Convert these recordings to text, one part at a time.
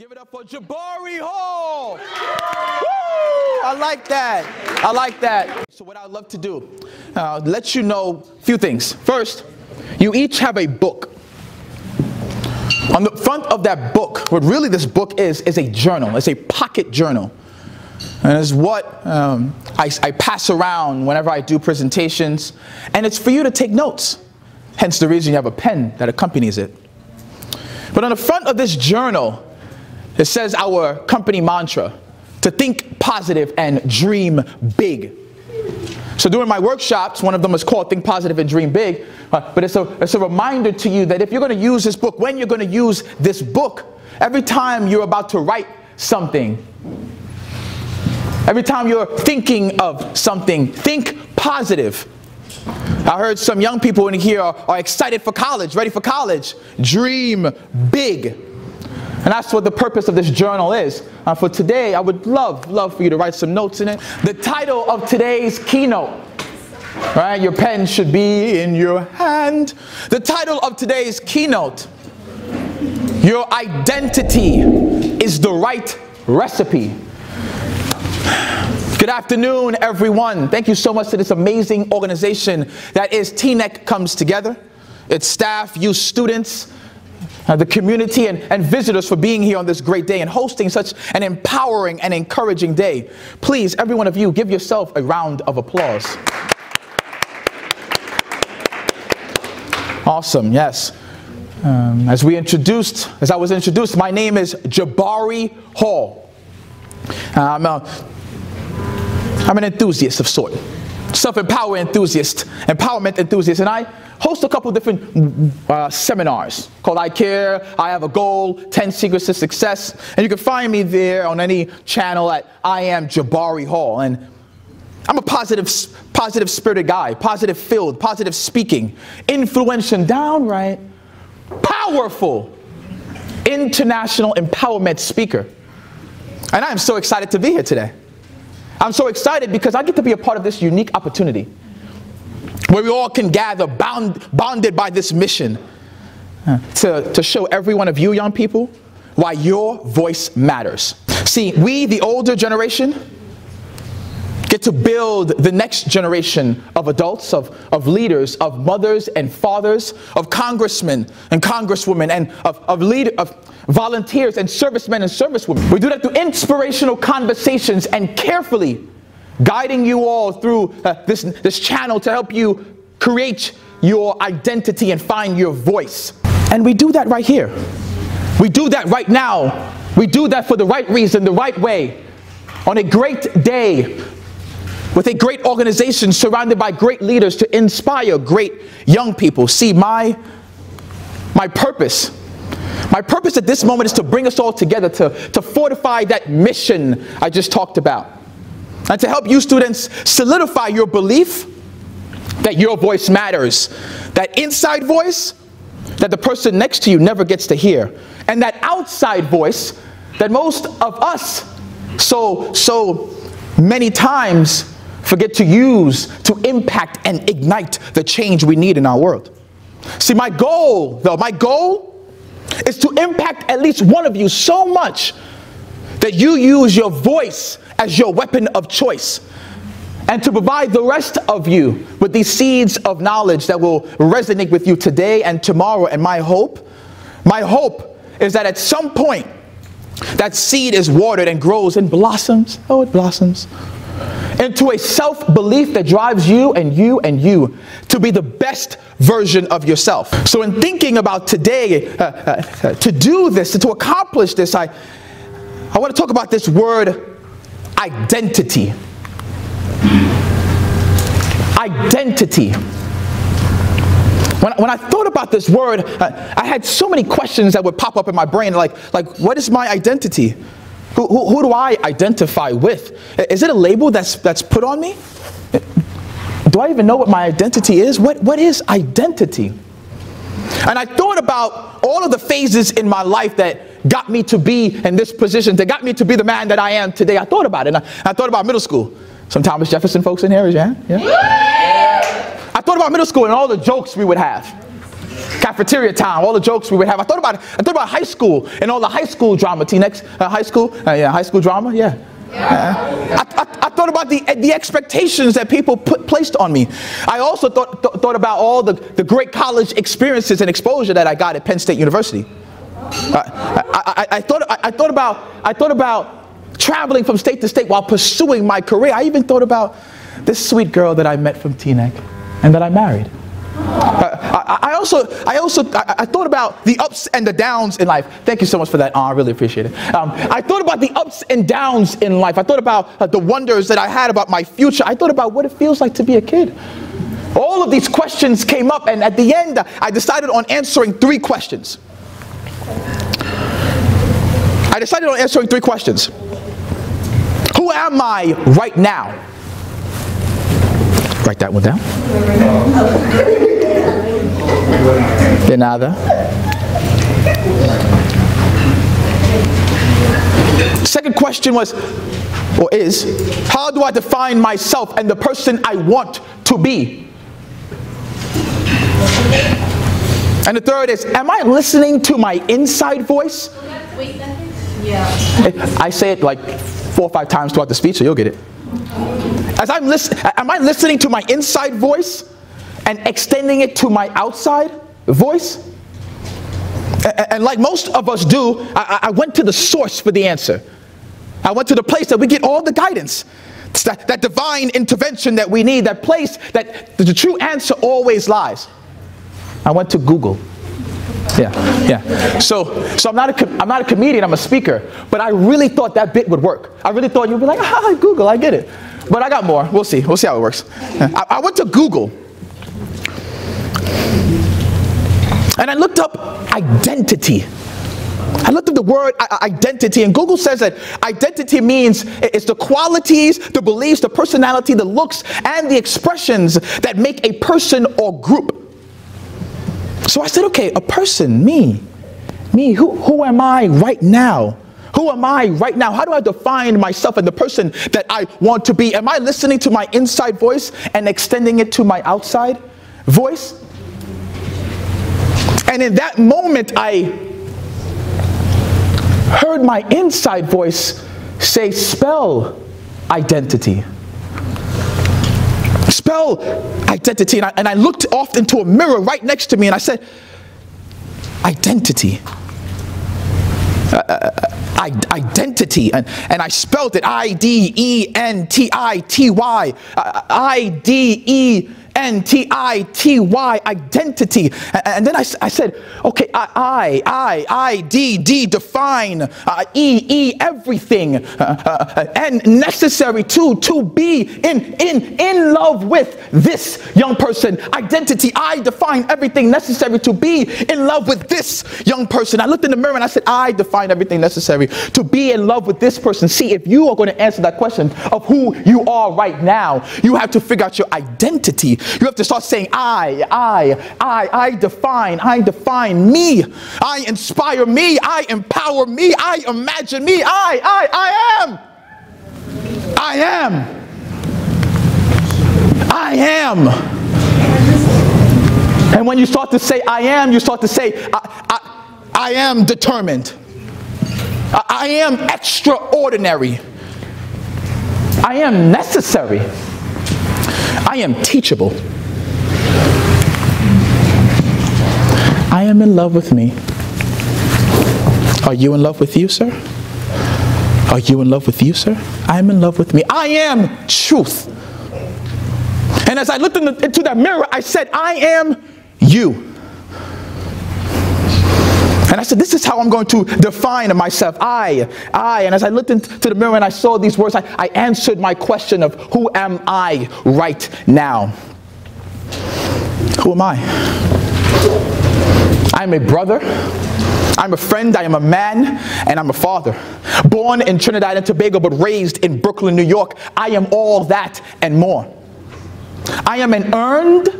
Give it up for Jabari Hall. Woo! I like that. I like that. So what I'd love to do, let you know a few things. First, you each have a book. On the front of that book, what really this book is a journal. It's a pocket journal. And it's what I pass around whenever I do presentations. And it's for you to take notes. Hence the reason you have a pen that accompanies it. But on the front of this journal, it says our company mantra, to think positive and dream big. So during my workshops, one of them is called Think Positive and Dream Big, but it's a reminder to you that if you're going to use this book, when you're going to use this book, every time you're about to write something, every time you're thinking of something, think positive. I heard some young people in here are excited for college, ready for college. Dream big. And that's what the purpose of this journal is. For today, I would love for you to write some notes in it. The title of today's keynote, right? Your pen should be in your hand. The title of today's keynote, your identity is the right recipe. Good afternoon, everyone. Thank you so much to this amazing organization that is Teaneck Comes Together. Its staff, you students, the community and visitors for being here on this great day and hosting such an empowering and encouraging day. Please, every one of you, give yourself a round of applause. Awesome, yes. As I was introduced, my name is Jabari Hall. I'm an enthusiast of sort. Self-empowerment enthusiast, and I host a couple different seminars called I Care, I Have a Goal, 10 Secrets to Success, and you can find me there on any channel at I Am Jabari Hall. And I'm a positive spirited guy, positive filled, positive speaking, influential, downright powerful, international empowerment speaker. And I am so excited to be here today. I'm so excited because I get to be a part of this unique opportunity where we all can gather bonded by this mission to show every one of you young people why your voice matters. See, we, the older generation, get to build the next generation of adults, of leaders, of mothers and fathers, of congressmen and congresswomen, and of volunteers and servicemen and servicewomen. We do that through inspirational conversations and carefully guiding you all through this channel to help you create your identity and find your voice. And we do that right here. We do that right now. We do that for the right reason, the right way, on a great day, with a great organization surrounded by great leaders to inspire great young people. See, my purpose at this moment is to bring us all together to fortify that mission I just talked about. And to help you students solidify your belief that your voice matters. That inside voice that the person next to you never gets to hear. And that outside voice that most of us so many times forget to use to impact and ignite the change we need in our world. See, my goal is to impact at least one of you so much that you use your voice as your weapon of choice, and to provide the rest of you with these seeds of knowledge that will resonate with you today and tomorrow. And my hope is that at some point that seed is watered and grows and blossoms, oh, it blossoms, into a self-belief that drives you and you and you to be the best version of yourself. So in thinking about today, to do this, to accomplish this, I want to talk about this word, identity. Identity. When I thought about this word, I had so many questions that would pop up in my brain, like what is my identity? Who do I identify with? Is it a label that's put on me? Do I even know what my identity is? What is identity? And I thought about all of the phases in my life that got me to be in this position, that got me to be the man that I am today. I thought about it. And I thought about middle school. Some Thomas Jefferson folks in here, yeah? I thought about middle school and all the jokes we would have. cafeteria time, all the jokes we would have. I thought about high school and all the high school drama. Teaneck, high school, high school drama, yeah. I thought about the expectations that people placed on me. I also thought about all the great college experiences and exposure that I got at Penn State University. I thought about traveling from state to state while pursuing my career. I even thought about this sweet girl that I met from Teaneck and that I married. I thought about the ups and the downs in life. Thank you so much for that. I really appreciate it. I thought about the ups and downs in life. I thought about the wonders that I had about my future. I thought about what it feels like to be a kid. All of these questions came up, and at the end, I decided on answering 3 questions. Who am I right now? Write that one down. De nada. Second question was, or is, how do I define myself and the person I want to be? And the third is, am I listening to my inside voice? Yeah. I say it like 4 or 5 times throughout the speech, so you'll get it. Am I listening to my inside voice and extending it to my outside voice? And like most of us do, I went to the source for the answer. I went to the place that we get all the guidance, that divine intervention that we need, that place that the true answer always lies. I went to Google. Yeah. So I'm not a comedian, I'm a speaker, but I really thought that bit would work. I really thought you'd be like, Google, I get it. But I got more. We'll see how it works. I went to Google and I looked up identity. I looked at the word identity, and Google says that identity means it's the qualities, the beliefs, the personality, the looks, and the expressions that make a person or group. So I said, okay, a person, me, who am I right now? Who am I right now? How do I define myself and the person that I want to be? Am I listening to my inside voice and extending it to my outside voice? And in that moment, I heard my inside voice say, spell identity. Spell identity. And I looked off into a mirror right next to me and I said, identity. Identity. And I spelled it I-D-E-N-T-I-T-Y. I-D-E-N-T-I-T-Y, identity. And then I said, okay, I-D-D, define, E-E, everything, and necessary to be in love with this young person. Identity, I define everything necessary to be in love with this young person. I looked in the mirror and I said, I define everything necessary to be in love with this person. See, if you are going to answer that question of who you are right now, you have to figure out your identity. You have to start saying, I define me. I inspire me. I empower me. I imagine me. I am. And when you start to say I am, you start to say I am determined. I am extraordinary. I am necessary. I am teachable. I am in love with me. Are you in love with you, sir? Are you in love with you, sir? I am in love with me. I am truth. And as I looked into that mirror, I said, I am you. And I said, this is how I'm going to define myself. I. And as I looked into the mirror and I saw these words, I answered my question of who am I right now? Who am I? I'm a brother. I'm a friend. I am a man. And I'm a father. Born in Trinidad and Tobago, but raised in Brooklyn, New York. I am all that and more. I am an earned,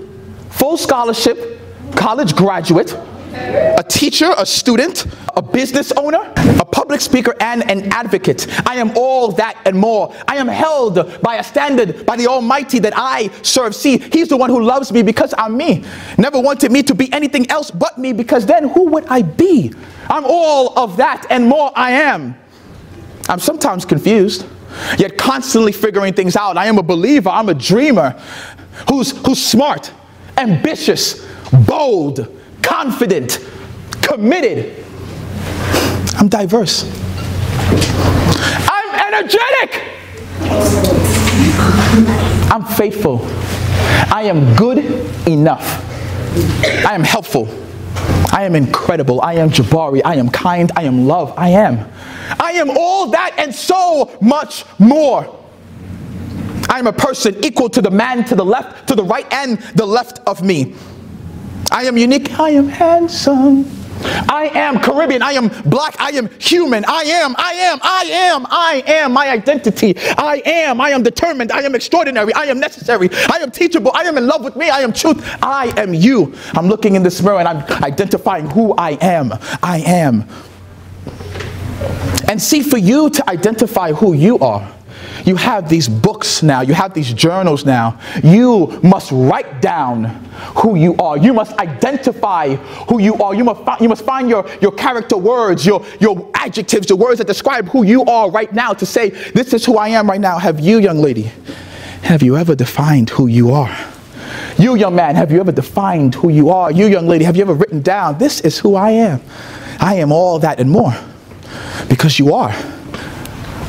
full scholarship, college graduate, a teacher, a student, a business owner, a public public speaker and an advocate. I am all that and more. I am held by a standard by the Almighty that I serve. See, He's the one who loves me because I'm me. Never wanted me to be anything else but me, because then who would I be? I'm all of that and more I am. I'm sometimes confused, yet constantly figuring things out. I am a believer. I'm a dreamer who's smart, ambitious, bold, confident, committed. I'm diverse. I'm energetic. I'm faithful. I am good enough. I am helpful. I am incredible. I am Jabari. I am kind. I am love. I am all that and so much more. I am a person equal to the man to the left, to the right, and the left of me. I am unique. I am handsome. I am Caribbean. I am black. I am human. I am my identity. I am determined. I am extraordinary. I am necessary. I am teachable. I am in love with me. I am truth. I am you. I'm looking in this mirror and I'm identifying who I am. I am. And see, for you to identify who you are, you have these books now, you have these journals now. You must write down who you are. You must identify who you are. You must find your character words, your adjectives, the words that describe who you are right now, to say, this is who I am right now. Have you, young lady, have you ever defined who you are? You, young man, have you ever defined who you are? You, young lady, have you ever written down, this is who I am? I am all that and more. Because you are.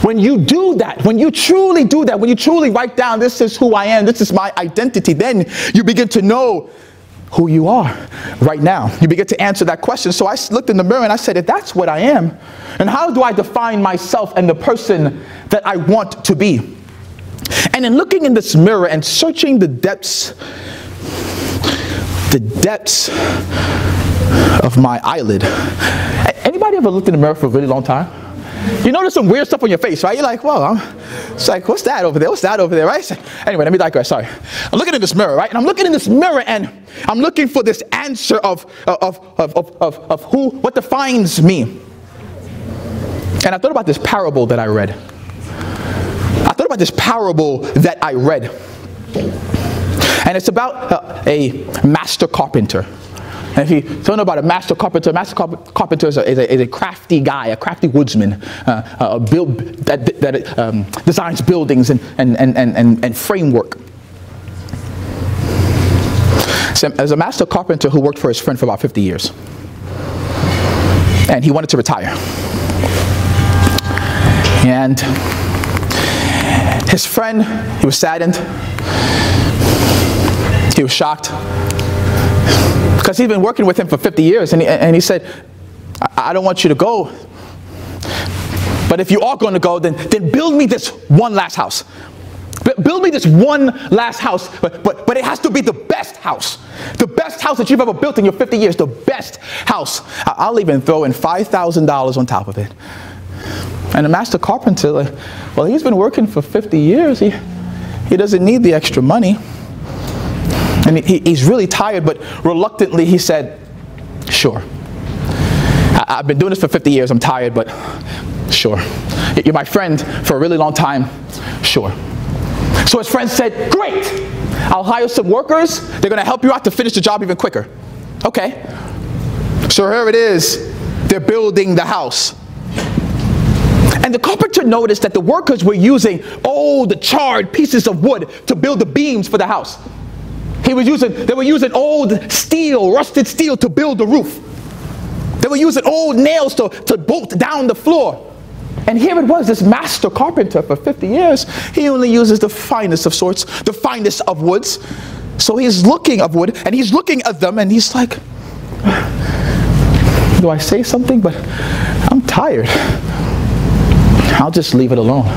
When you do that, when you truly do that, when you truly write down, this is who I am, this is my identity, then you begin to know who you are right now. You begin to answer that question. So I looked in the mirror and I said, if that's what I am, and how do I define myself and the person that I want to be? And in looking in this mirror and searching the depths of my eyelid. Anybody ever looked in the mirror for a really long time? You notice some weird stuff on your face, right? You're like, whoa, it's like, what's that over there? What's that over there, right? Anyway, let me digress, sorry. I'm looking in this mirror, right? And I'm looking in this mirror and I'm looking for this answer of what defines me. And I thought about this parable that I read. And it's about a master carpenter. And if you don't know about a master carpenter is a crafty guy, a crafty woodsman, that designs buildings and framework. So, as a master carpenter who worked for his friend for about 50 years. And he wanted to retire. And his friend, he was saddened. He was shocked. Because he'd been working with him for 50 years, and he said, I don't want you to go, but if you are going to go, then build me this one last house. Build me this one last house, but it has to be the best house. The best house that you've ever built in your 50 years, the best house. I'll even throw in $5,000 on top of it. And the master carpenter, well, he's been working for 50 years. He doesn't need the extra money. And he's really tired, but reluctantly he said, sure. I've been doing this for 50 years. I'm tired, but sure. You're my friend for a really long time. Sure. So his friend said, great. I'll hire some workers. They're going to help you out to finish the job even quicker. Okay. So here it is. They're building the house. And the carpenter noticed that the workers were using old, charred pieces of wood to build the beams for the house. They were using old steel, rusted steel, to build the roof. They were using old nails to bolt down the floor. And here it was, this master carpenter for 50 years, he only uses the finest of sorts, the finest of woods. So he's looking at wood, and he's looking at them, and he's like, do I say something? But I'm tired. I'll just leave it alone.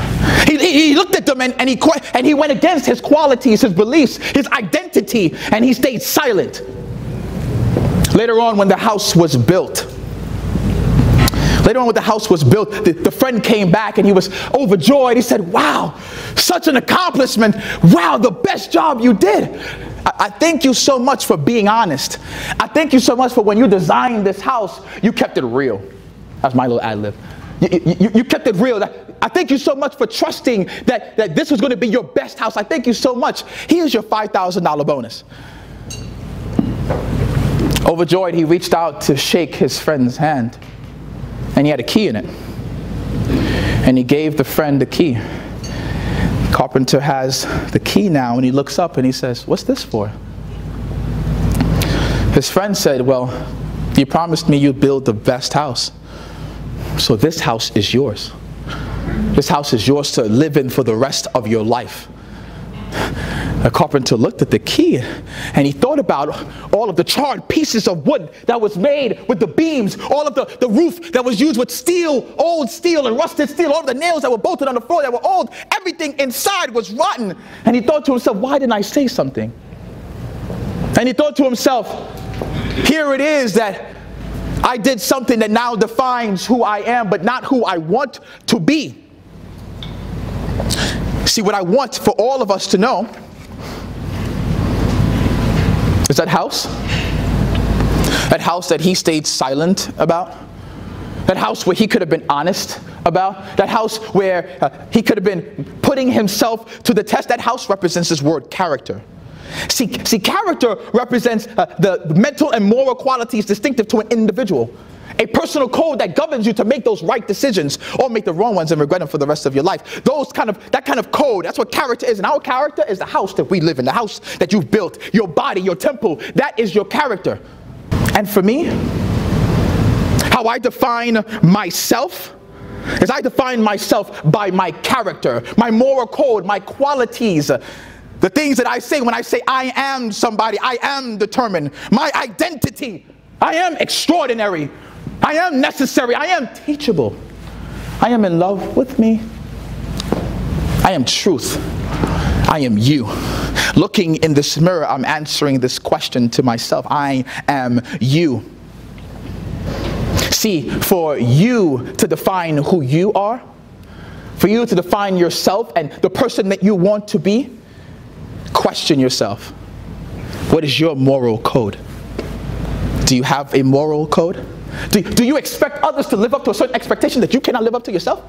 He looked at them and he went against his qualities, his beliefs, his identity, and he stayed silent. Later on, when the house was built, the friend came back and he was overjoyed. He said, wow, such an accomplishment. Wow, the best job you did. I thank you so much for being honest. I thank you so much for when you designed this house, you kept it real. That's my little ad lib. You kept it real. I thank you so much for trusting that this was going to be your best house. I thank you so much. Here's your $5,000 bonus. Overjoyed, he reached out to shake his friend's hand, and he had a key in it. And he gave the friend the key. Carpenter has the key now, and he looks up and he says, "What's this for?" His friend said, "Well, you promised me you'd build the best house. So this house is yours. This house is yours to live in for the rest of your life." The carpenter looked at the key and he thought about all of the charred pieces of wood that was made with the beams, all of the roof that was used with steel, old steel and rusted steel, all of the nails that were bolted on the floor that were old. Everything inside was rotten. And he thought to himself, why didn't I say something? And he thought to himself, here it is that I did something that now defines who I am, but not who I want to be. See, what I want for all of us to know is that house that he stayed silent about, that house where he could have been honest about, that house where he could have been putting himself to the test. That house represents this word character. See, character represents the mental and moral qualities distinctive to an individual. A personal code that governs you to make those right decisions or make the wrong ones and regret them for the rest of your life. That kind of code, that's what character is. And our character is the house that we live in, the house that you've built, your body, your temple. That is your character. And for me, how I define myself is I define myself by my character, my moral code, my qualities. The things that I say when I say I am somebody, I am determined. My identity, I am extraordinary. I am necessary. I am teachable. I am in love with me. I am truth. I am you. Looking in this mirror, I'm answering this question to myself. I am you. See, for you to define who you are, for you to define yourself and the person that you want to be, question yourself. What is your moral code? Do you have a moral code? Do you expect others to live up to a certain expectation that you cannot live up to yourself?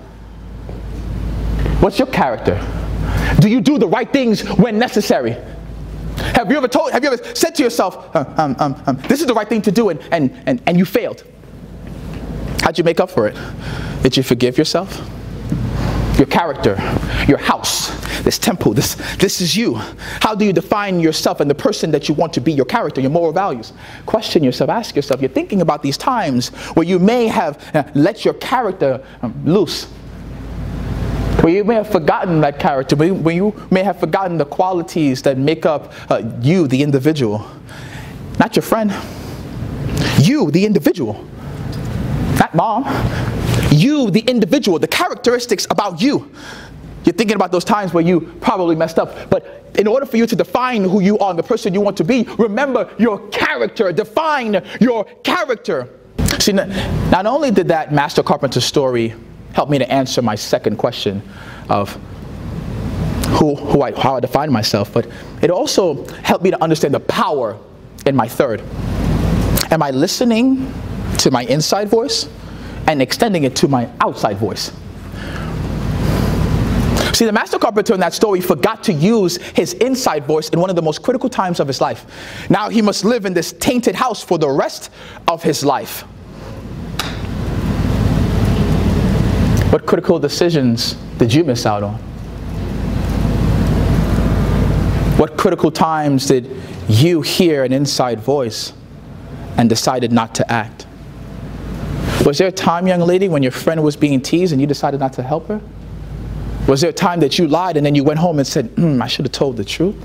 What's your character? Do you do the right things when necessary? Have you ever said to yourself, this is the right thing to do, and you failed? How'd you make up for it? Did you forgive yourself? Your character, your house, this temple, this is you. How do you define yourself and the person that you want to be, your character, your moral values? Question yourself, ask yourself. You're thinking about these times where you may have let your character loose. Where you may have forgotten that character, where you may have forgotten the qualities that make up you, the individual. Not your friend. You, the individual. Not mom. You, the individual, the characteristics about you. You're thinking about those times where you probably messed up. But in order for you to define who you are and the person you want to be, remember your character. Define your character. See, not only did that Master Carpenter story help me to answer my second question of how I define myself, but it also helped me to understand the power in my third. Am I listening to my inside voice and extending it to my outside voice? See, the Master Carpenter in that story forgot to use his inside voice in one of the most critical times of his life. Now he must live in this tainted house for the rest of his life. What critical decisions did you miss out on? What critical times did you hear an inside voice and decided not to act? Was there a time, young lady, when your friend was being teased and you decided not to help her? Was there a time that you lied and then you went home and said, I should have told the truth?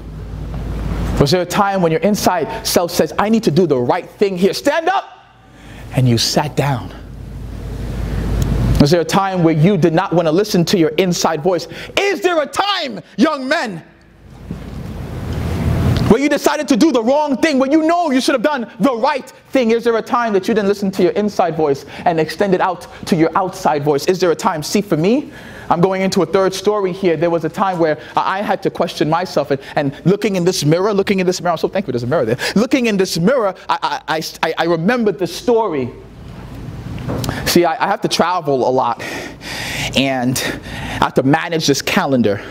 Was there a time when your inside self says, I need to do the right thing here, stand up, and you sat down? Was there a time where you did not want to listen to your inside voice? Is there a time, young men, where you decided to do the wrong thing, when you know you should have done the right thing? Is there a time that you didn't listen to your inside voice and extend it out to your outside voice? Is there a time? See, for me, I'm going into a third story here. There was a time where I had to question myself and looking in this mirror, I'm so thankful there's a mirror there. Looking in this mirror, I remembered the story See, I have to travel a lot, and I have to manage this calendar.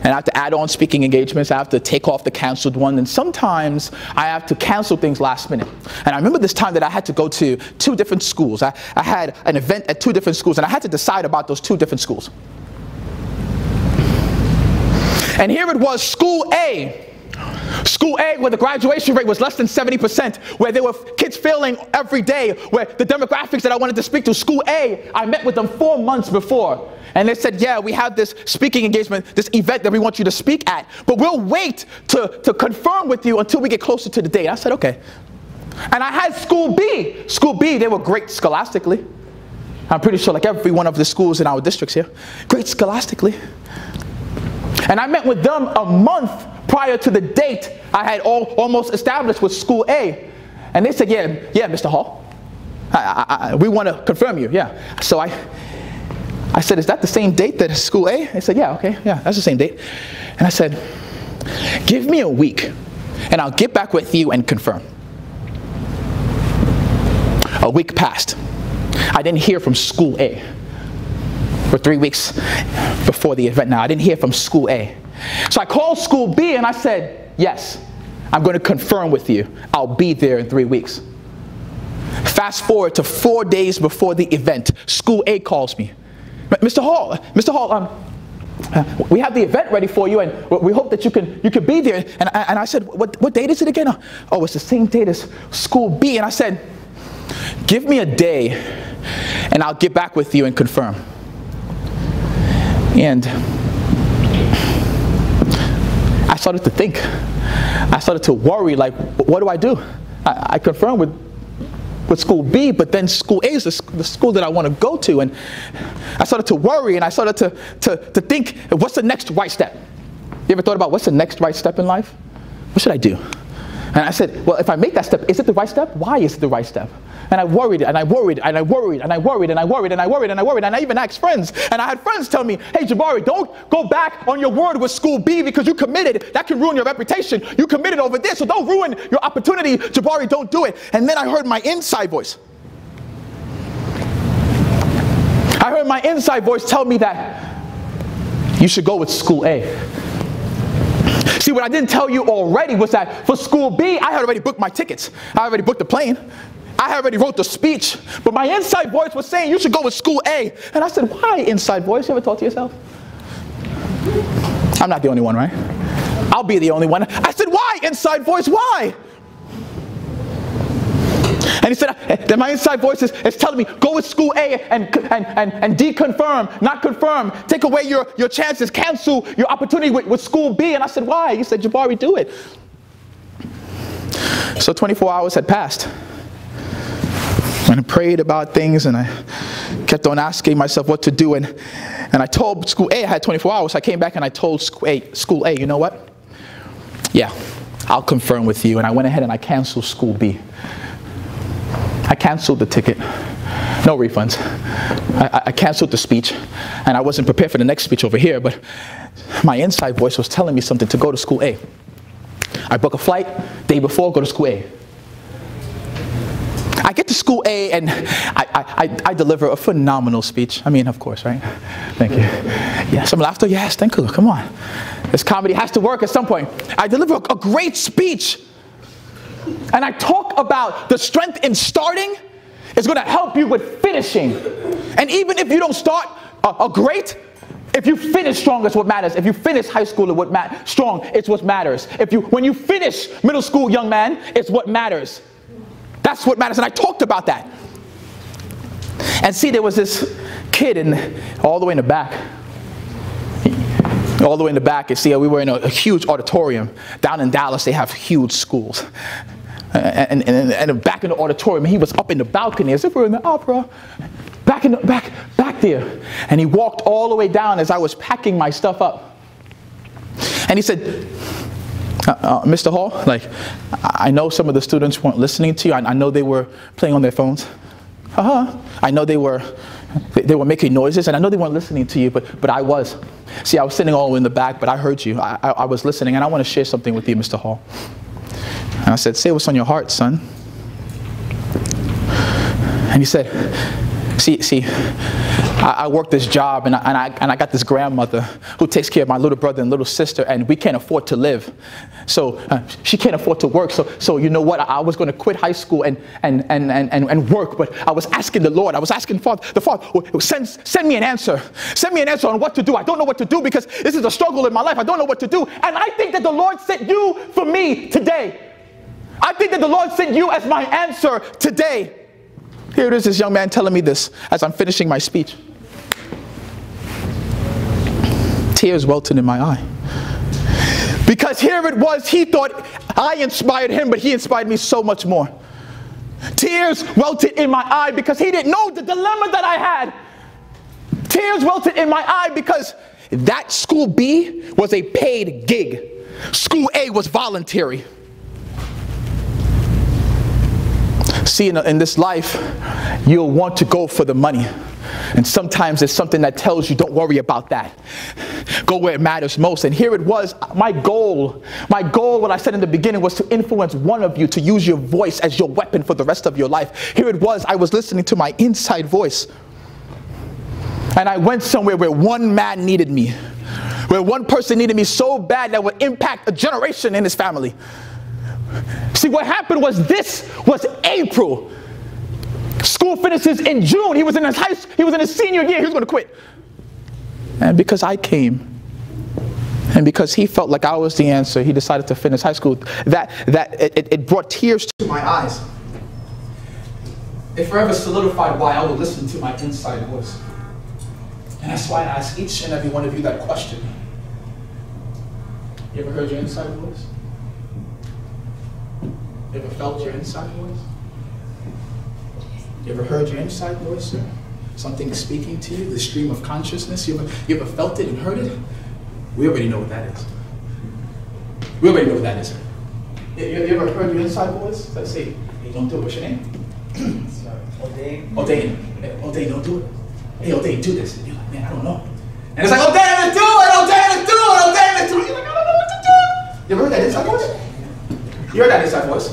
And I have to add on speaking engagements. I have to take off the canceled one. And sometimes I have to cancel things last minute. And I remember this time that I had to go to 2 different schools. I had an event at 2 different schools, and I had to decide about those 2 different schools. And here it was, School A. School A, where the graduation rate was less than 70%, where there were kids failing every day, where the demographics that I wanted to speak to. School A, I met with them 4 months before. And they said, yeah, we have this speaking engagement, this event that we want you to speak at, but we'll wait to confirm with you until we get closer to the date. I said, okay. And I had School B. School B, they were great scholastically. I'm pretty sure like every one of the schools in our districts here. Great scholastically. And I met with them a month prior to the date I had almost established with School A. And they said, yeah, Mr. Hall, we want to confirm you, yeah. So I said, is that the same date that School A? They said, yeah, okay, yeah, that's the same date. And I said, give me a week, and I'll get back with you and confirm. A week passed. I didn't hear from School A. For 3 weeks before the event now, I didn't hear from School A. So I called School B, and I said, yes, I'm going to confirm with you. I'll be there in 3 weeks. Fast forward to 4 days before the event, School A calls me. Mr. Hall, we have the event ready for you, and we hope that you can be there. And I said, what date is it again? Oh, it's the same date as School B. And I said, give me a day, and I'll get back with you and confirm. And I started to think. I started to worry, like, what do I do? I confirmed with School B, but then School A is the school that I want to go to. And I started to worry, and I started to think, what's the next right step? You ever thought about what's the next right step in life? What should I do? And I said, well, if I make that step, is it the right step? Why is it the right step? And I worried, and I worried, and I worried, and I worried, and I worried, and I worried, and I worried, and I even asked friends. And I had friends tell me, hey, Jabari, don't go back on your word with School B because you committed. That can ruin your reputation. You committed over this, so don't ruin your opportunity. Jabari, don't do it. And then I heard my inside voice. I heard my inside voice tell me that you should go with School A. See, what I didn't tell you already was that for School B, I had already booked my tickets. I already booked the plane. I already wrote the speech. But my inside voice was saying, you should go with School A. And I said, why, inside voice? You ever talk to yourself? I'm not the only one, right? I'll be the only one. I said, why, inside voice? Why? And he said, then my inside voice is telling me, go with School A and deconfirm, not confirm. Take away your chances, cancel your opportunity with School B. And I said, why? He said, Jabari, do it. So 24 hours had passed. And I prayed about things, and I kept on asking myself what to do. And I told School A I had 24 hours. I came back and I told School A, you know what? Yeah, I'll confirm with you. And I went ahead and I canceled School B. I canceled the ticket. No refunds. I canceled the speech, and I wasn't prepared for the next speech over here, but my inside voice was telling me something to go to School A. I book a flight, day before, go to School A. I get to School A, and I deliver a phenomenal speech. I mean, of course, right? Thank you. Yeah, some laughter? Yes, thank you. Come on. This comedy has to work at some point. I deliver a great speech. And I talk about the strength in starting is going to help you with finishing. And even if you don't start great, if you finish strong, it's what matters. If you finish high school, strong, it's what matters. When you finish middle school, young man, it's what matters. That's what matters. And I talked about that. And see, there was this kid all the way in the back. All the way in the back, you see, we were in a huge auditorium. Down in Dallas, they have huge schools. And back in the auditorium, he was up in the balcony as if we were in the opera. Back there. And he walked all the way down as I was packing my stuff up. And he said, Mr. Hall, like, I know some of the students weren't listening to you. I know they were playing on their phones. I know they were making noises, and I know they weren't listening to you, but I was. See, I was sitting all the way in the back, but I heard you. I was listening, and I want to share something with you, Mr. Hall. And I said, say what's on your heart, son. And he said, see, I work this job, and I got this grandmother who takes care of my little brother and little sister, and we can't afford to live. So she can't afford to work. So you know what? I was going to quit high school and work, but I was asking the Lord. I was asking the Father, send me an answer. Send me an answer on what to do. I don't know what to do because this is a struggle in my life. I don't know what to do. And I think that the Lord sent you for me today. I think that the Lord sent you as my answer today. Here it is, this young man telling me this as I'm finishing my speech. Tears welted in my eye. Because here it was, he thought I inspired him, but he inspired me so much more. Tears welted in my eye because he didn't know the dilemma that I had. Tears welted in my eye because that school B was a paid gig. School A was voluntary. See, in this life, you'll want to go for the money. And sometimes there's something that tells you, don't worry about that. Go where it matters most. And here it was, my goal, what I said in the beginning, was to influence one of you to use your voice as your weapon for the rest of your life. Here it was, I was listening to my inside voice. And I went somewhere where one man needed me. Where one person needed me so bad that would impact a generation in his family. See, what happened was, this was April. School finishes in June. He was in his senior year. He was going to quit. And because I came, and because he felt like I was the answer, he decided to finish high school. It brought tears to my eyes. It forever solidified why I would listen to my inside voice. And that's why I ask each and every one of you that question. You ever heard your inside voice? You ever felt your inside voice? You ever heard your inside voice? Something speaking to you, the stream of consciousness? You ever felt it and heard it? We already know what that is. We already know what that is. You ever heard your inside voice? Let's say, hey, don't do it. What's your name? O'Dane. O'Dane, don't do it. Hey, O'Dane, do this. And you're like, man, I don't know. And it's like, O'Dane, let's do it! O'Dane, let's do it! O'Dane, let's do it! You're like, I don't know what to do. You ever heard that inside voice? You heard that inside voice.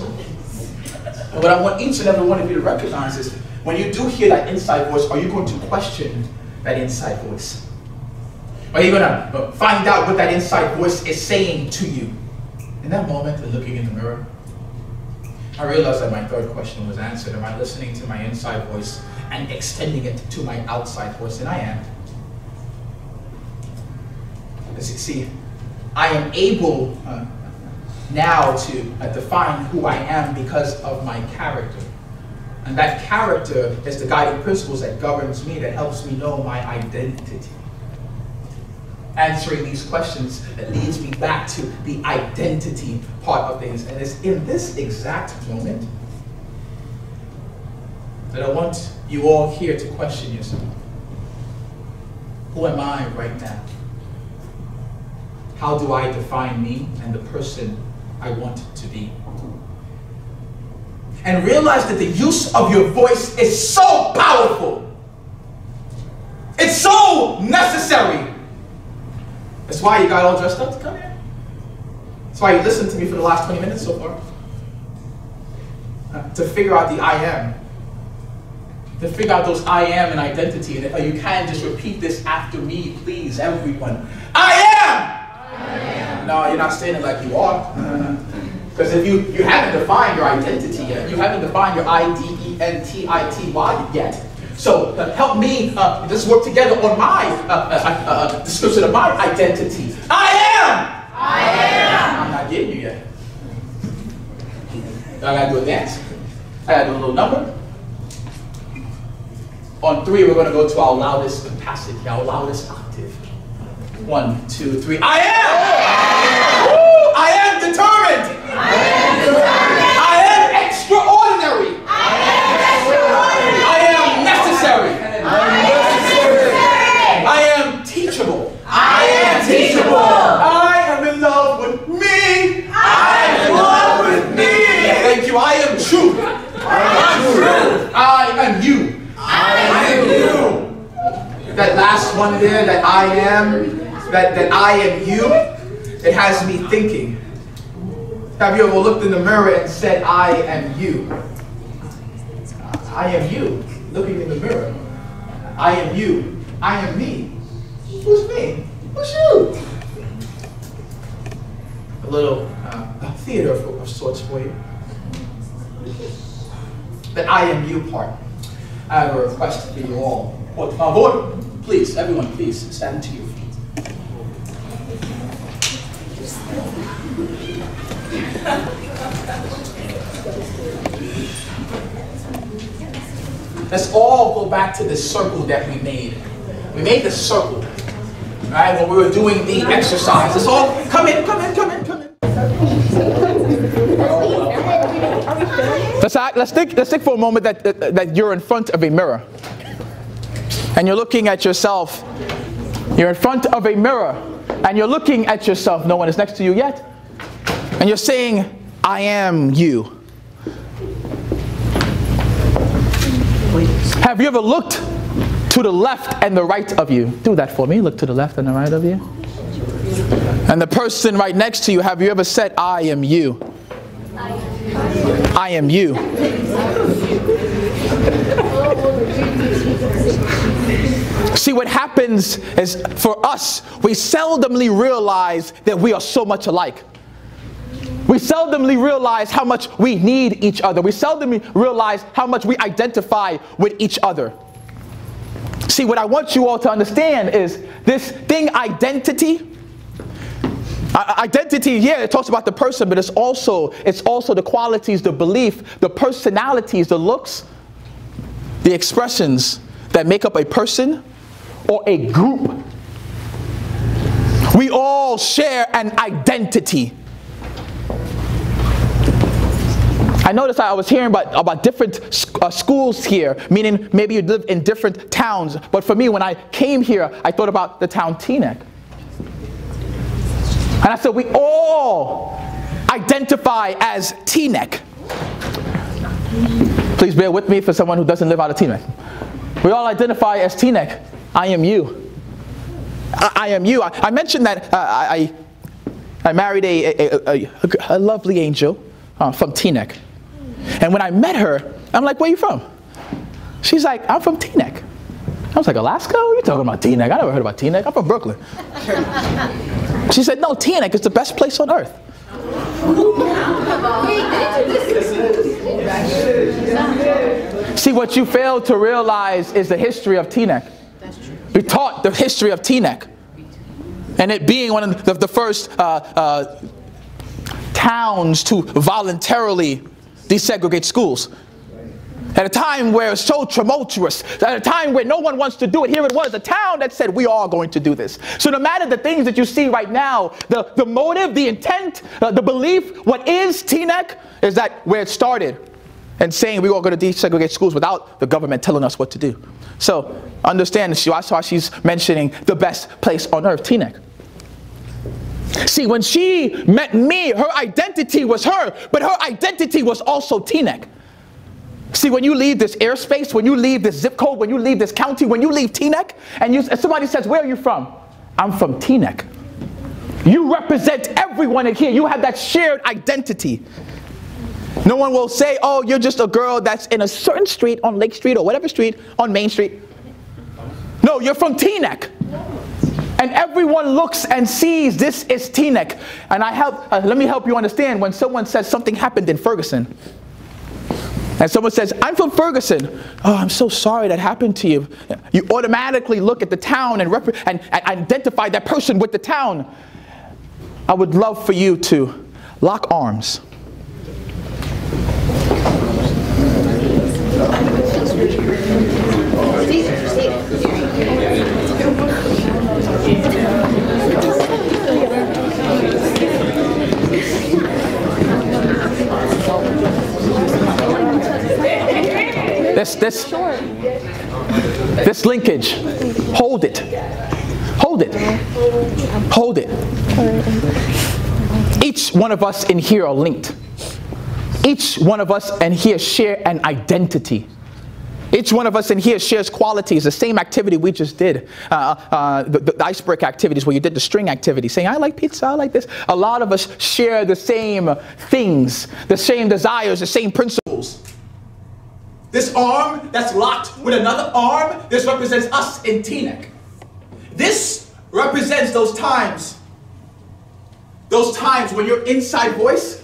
And what I want each and every one of you to recognize is, when you do hear that inside voice, are you going to question that inside voice? Are you going to find out what that inside voice is saying to you? In that moment of looking in the mirror, I realized that my third question was answered. Am I listening to my inside voice and extending it to my outside voice? And I am. See, I am able now to define who I am because of my character. And that character is the guiding principles that governs me, that helps me know my identity. Answering these questions that leads me back to the identity part of things. And it's in this exact moment that I want you all here to question yourself. Who am I right now? How do I define me and the person I want to be? And realize that the use of your voice is so powerful. It's so necessary. That's why you got all dressed up to come here. That's why you listened to me for the last 20 minutes so far. To figure out the I am. To figure out those I am and identity. And if you can, just repeat this after me, please, everyone. I am! I am. No, you're not saying it like you are. Because if you haven't defined your identity yet, you haven't defined your identity yet. So help me, let's work together on my description of my identity. I am! I am! I'm not getting you yet. I gotta do a dance. I gotta do a little number. On 3, we're gonna go to our loudest capacity, our loudest octave. 1, 2, 3. I am! Woo! I am determined! I am determined! I am extraordinary! I am extraordinary! I am necessary! I am necessary! I am teachable! I am teachable! I am in love with me! I am in love with me! Thank you. I am true! I am true! I am you! I am you! That last one there, that I am, that I am you, it has me thinking. Have you ever looked in the mirror and said, I am you? I am you, looking in the mirror. I am you. I am me. Who's me? Who's you? A little theater of sorts for you. The I am you part. I have a request for you all. Order. Please, everyone, please, stand to your feet. Let's all go back to this circle that we made. We made this circle, right, when we were doing the exercise. Let's all come in. Let's think for a moment that you're in front of a mirror. And you're looking at yourself. You're in front of a mirror. And you're looking at yourself. No one is next to you yet. And you're saying, I am you. Have you ever looked to the left and the right of you? Do that for me. Look to the left and the right of you. And the person right next to you, have you ever said, I am you? I am you. See, what happens is, for us, we seldomly realize that we are so much alike. We seldomly realize how much we need each other. We seldomly realize how much we identify with each other. See, what I want you all to understand is this thing, identity. Identity, yeah, it talks about the person, but it's also the qualities, the belief, the personalities, the looks, the expressions that make up a person or a group. We all share an identity. I noticed I was hearing about different schools here, meaning maybe you live in different towns. But for me, when I came here, I thought about the town Teaneck. And I said, we all identify as Teaneck. Please bear with me for someone who doesn't live out of Teaneck. We all identify as Teaneck. I am you. I am you. I mentioned that I married a lovely angel from Teaneck. And when I met her, I'm like, where are you from? She's like, I'm from Teaneck. I was like, Alaska? What are you talking about, Teaneck? I never heard about Teaneck. I'm from Brooklyn. She said, no, Teaneck is the best place on earth. See, what you fail to realize is the history of Teaneck. We taught the history of Teaneck. And it being one of the first towns to voluntarily desegregate schools. At a time where it's so tumultuous, at a time where no one wants to do it, here it was, a town that said, we are going to do this. So no matter the things that you see right now, the motive, the intent, the belief, what is Teaneck, is that where it started, and saying we are going to desegregate schools without the government telling us what to do. So understand, that's why she's mentioning the best place on earth, Teaneck. See, when she met me, her identity was her, but her identity was also Teaneck. See, when you leave this airspace, when you leave this zip code, when you leave this county, when you leave Teaneck, and somebody says, where are you from? I'm from Teaneck. You represent everyone in here. You have that shared identity. No one will say, oh, you're just a girl that's in a certain street on Lake Street or whatever street on Main Street. No, you're from Teaneck. And everyone looks and sees this is Teaneck. And let me help you understand. When someone says something happened in Ferguson, and someone says, I'm from Ferguson. Oh, I'm so sorry that happened to you. You automatically look at the town and identify that person with the town. I would love for you to lock arms. This linkage, hold it. Hold it. Hold it. Each one of us in here are linked. Each one of us in here share an identity. Each one of us in here shares qualities, the same activity we just did. The icebreaker activities where you did the string activity, saying, I like pizza, I like this. A lot of us share the same things, the same desires, the same principles. This arm that's locked with another arm, this represents us in Teaneck. This represents those times when your inside voice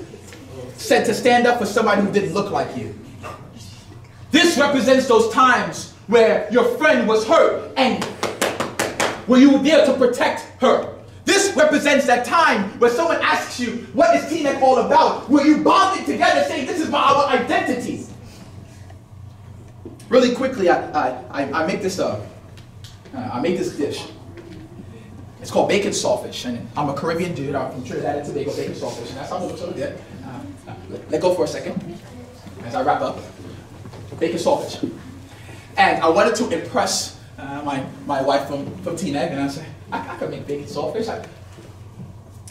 said to stand up for somebody who didn't look like you. This represents those times where your friend was hurt and were you there to protect her. This represents that time where someone asks you, what is Teaneck all about? Where you bonded together saying, this is our identity. Really quickly, I make this dish. It's called bacon saltfish, and I'm a Caribbean dude. I'm from Trinidad and Tobago, bacon saltfish, and that's how I'm sort of did. Let go for a second as I wrap up. Bacon saltfish. And I wanted to impress my wife from Teaneck, and I said, I could make bacon saltfish.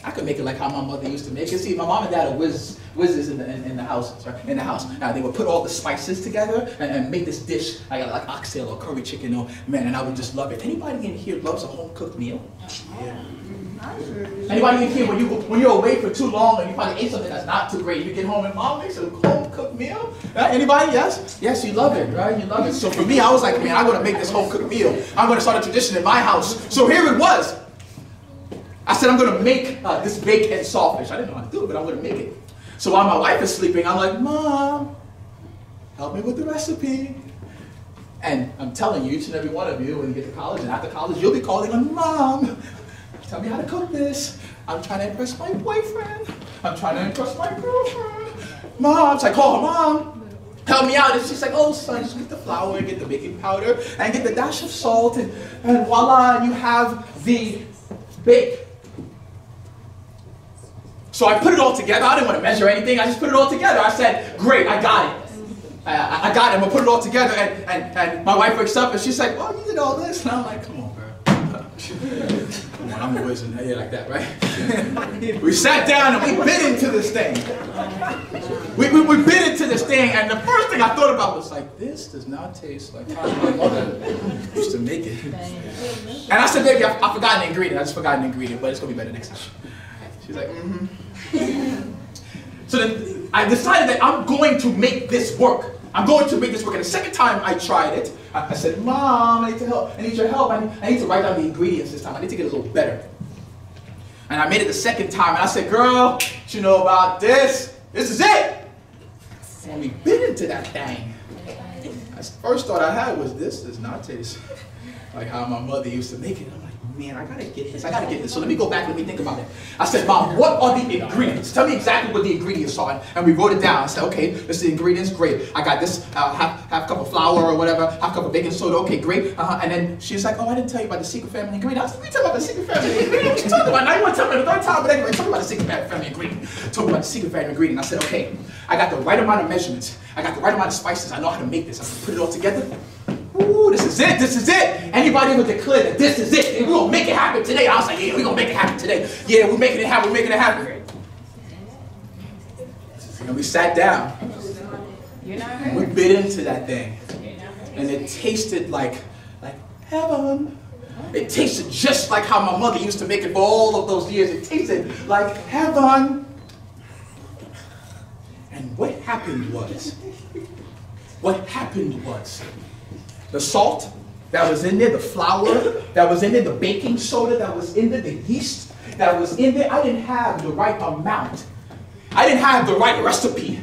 I could make it like how my mother used to make it. See, my mom and dad are whizzes in the house. Right? In the house. Now they would put all the spices together and make this dish like oxtail or curry chicken, or man, and I would just love it. Anybody in here loves a home cooked meal? Yeah. Anybody in here when you're away for too long and you probably ate something that's not too great, you get home and mom makes a home cooked meal? Anybody? Yes? Yes, you love it, right? You love it. So for me, I was like, man, I'm gonna make this home cooked meal. I'm gonna start a tradition in my house. So here it was. I said, I'm going to make this bacon saltfish. I didn't know how to do it, but I'm going to make it. So while my wife is sleeping, I'm like, Mom, help me with the recipe. And I'm telling you, each and every one of you, when you get to college and after college, you'll be calling on Mom. Tell me how to cook this. I'm trying to impress my boyfriend. I'm trying to impress my girlfriend. Mom, so I call her, Mom, help me out. And she's like, oh, son, just get the flour, get the baking powder, and get the dash of salt. And voila, you have the bake. So I put it all together. I didn't want to measure anything. I just put it all together. I said, great, I got it. I got it. I'm going to put it all together. And my wife wakes up and she's like, oh, you did all this? And I'm like, come on, girl. Come on, I'm always in here like that, right? We sat down and we bit into this thing. We bit into this thing. And the first thing I thought about was like, this does not taste like how my mother used to make it. And I said, baby, I forgot an ingredient. I just forgot an ingredient, but it's going to be better next time. She's like, So then I decided that I'm going to make this work. I'm going to make this work. And the second time I tried it, I said, Mom, I need help. I need your help. I need to write down the ingredients this time. I need to get a little better. And I made it the second time. And I said, girl, you know about this? This is it. And we bit into that thing. The first thought I had was, this does not taste like how my mother used to make it. I'm like, man, I gotta get this. I gotta get this. So let me go back. Let me think about it. I said, Mom, what are the ingredients? Tell me exactly what the ingredients are. And we wrote it down. I said, okay, this is the ingredients. Great. I got this half cup of flour or whatever, half cup of baking soda. Okay, great. And then she's like, oh, I didn't tell you about the secret family ingredient. I said, what are you talking about the secret family ingredient? What you talking about? Now you want to tell me the third time, but anyway, talk about the secret family ingredient. Talk about the secret family ingredient. I said, okay, I got the right amount of measurements. I got the right amount of spices. I know how to make this. I said, put it all together. Ooh, this is it, this is it. Anybody would declare that this is it. And we're going to make it happen today. I was like, yeah, we're going to make it happen today. Yeah, we're making it happen, we're making it happen. And we sat down. And we bit into that thing. And it tasted like heaven. It tasted just like how my mother used to make it for all of those years. It tasted like heaven. And what happened was, the salt that was in there, the flour that was in there, the baking soda that was in there, the yeast that was in there, I didn't have the right amount. I didn't have the right recipe.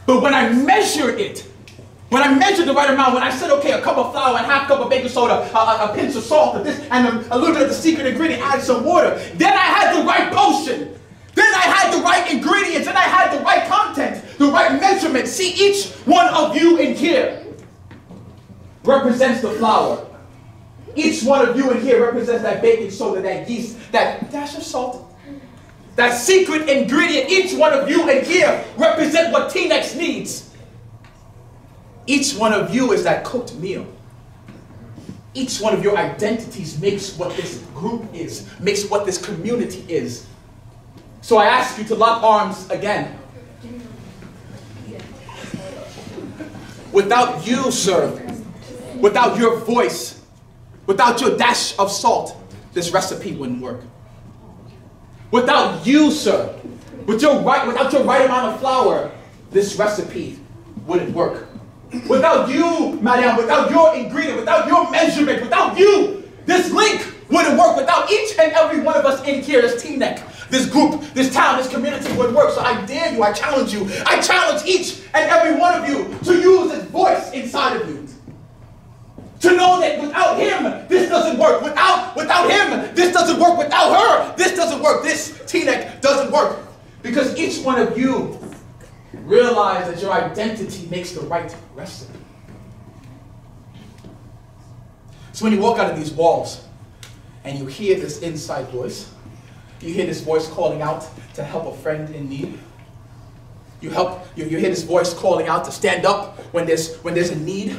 But when I measured it, when I measured the right amount, when I said, okay, a cup of flour and half cup of baking soda, a pinch of salt, and a little bit of the secret ingredient, add some water, then I had the right potion. Then I had the right ingredients, and I had the right content, the right measurement. See, each one of you in here represents the flour. Each one of you in here represents that baking soda, that yeast, that dash of salt, that secret ingredient. Each one of you in here represent what Teaneck needs. Each one of you is that cooked meal. Each one of your identities makes what this group is, makes what this community is. So I ask you to lock arms again. Without you, sir, without your voice, without your dash of salt, this recipe wouldn't work. Without you, sir, without your right amount of flour, this recipe wouldn't work. Without you, madam, without your ingredient, without your measurement, without you, this link wouldn't work. Without each and every one of us in here, this Teaneck, this group, this town, this community wouldn't work. So I dare you, I challenge you, I challenge each and every one of you to use this voice inside of you. To know that without him, this doesn't work. Without him, this doesn't work. Without her, this doesn't work. This Teaneck doesn't work. Because each one of you realize that your identity makes the right recipe. So when you walk out of these walls and you hear this inside voice, you hear this voice calling out to help a friend in need. You hear this voice calling out to stand up when there's a need.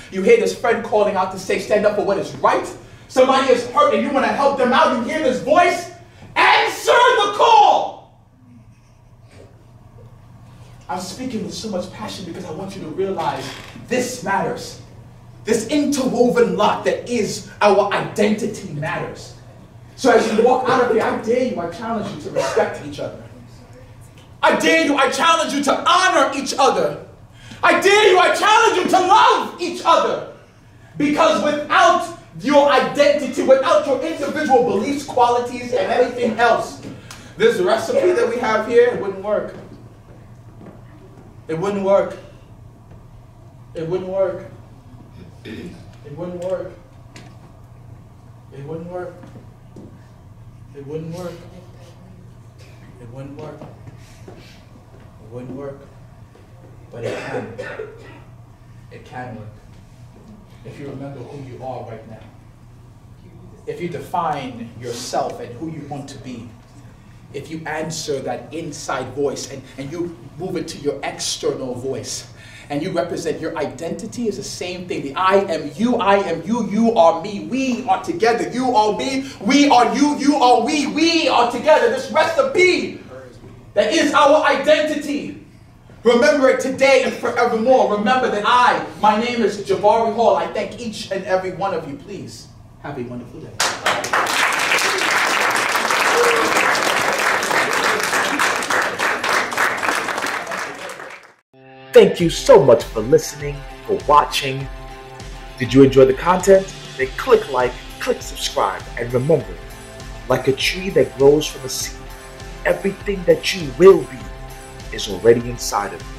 You hear this friend calling out to say, stand up for what is right. Somebody is hurt and you want to help them out. You hear this voice. Answer the call. I'm speaking with so much passion because I want you to realize this matters. This interwoven lot that is our identity matters. So as you walk out of here, I dare you, I challenge you to respect each other. I dare you, I challenge you to honor each other. I dare you, I challenge you to love each other. Because without your identity, without your individual beliefs, qualities, and anything else, this recipe that we have here, it wouldn't work. It wouldn't work. It wouldn't work. It wouldn't work. It wouldn't work. It wouldn't work. It wouldn't work. It wouldn't work. But it can. It can work. If you remember who you are right now. If you define yourself and who you want to be. If you answer that inside voice and you move it to your external voice. And you represent your identity is the same thing. The I am you, you are me. We are together. You are me, we are you are we are together. This recipe that is our identity. Remember it today and forevermore. Remember that my name is Jabari Hall. I thank each and every one of you. Please have a wonderful day. Thank you so much for listening, for watching. Did you enjoy the content? Then click like, click subscribe, and remember, like a tree that grows from a seed, everything that you will be is already inside of you.